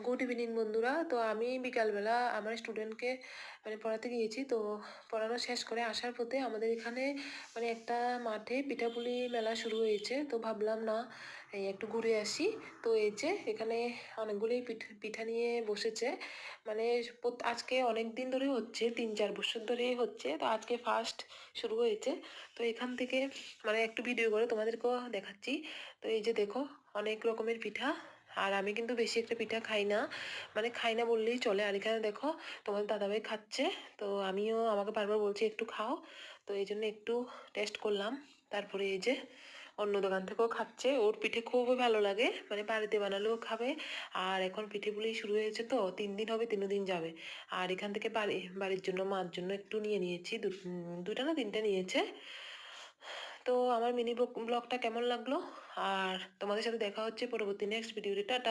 Good evening বন্ধুরা। তো আমি বিকালবেলা আমার স্টুডেন্টকে পড়াতে গিয়েছি। তো পড়ানো শেষ করে আসার পথে আমাদের এখানে একটা মাঠে পিঠাপুলি মেলা শুরু হয়েছে। তো ভাবলাম না এই একটু ঘুরে আসি। তো এই যে এখানে অনেকগুলি পিঠা নিয়ে বসেছে। আজকে অনেক দিন ধরে হচ্ছে, 3-4 বছর ধরেই হচ্ছে। তো আজকে ফার্স্ট শুরু হয়েছে। তো এখান থেকে একটু ভিডিও করে তোমাদেরকেও দেখাচ্ছি। তো এই যে দেখো, অনেক রকমের পিঠা। আর আমি কিন্তু বেশি একটা পিঠা খাই না, খাই না বললেই চলে। আর এখানে দেখো তোমাদের দাদাভাই খাচ্ছে। তো আমিও আমাকে বারবার বলছি একটু খাও। তো এই জন্য একটু টেস্ট করলাম। তারপরে এই যে অন্য দোকান থেকেও খাচ্ছে, ওর পিঠে খুবই ভালো লাগে, বাড়িতে বানালেও খাবে। আর এখন পিঠেগুলি শুরু হয়েছে, তো 3 দিন হবে, 3 দিন যাবে। আর এখান থেকে বাড়ির জন্য, মার জন্য একটু নিয়ে নিয়েছি, দুটা না 3টে নিয়েছে। তো আমার মিনি ব্লগটা কেমন লাগলো, আর তোমাদের সাথে দেখা হচ্ছে পরবর্তী নেক্সট ভিডিওতে। টাটা।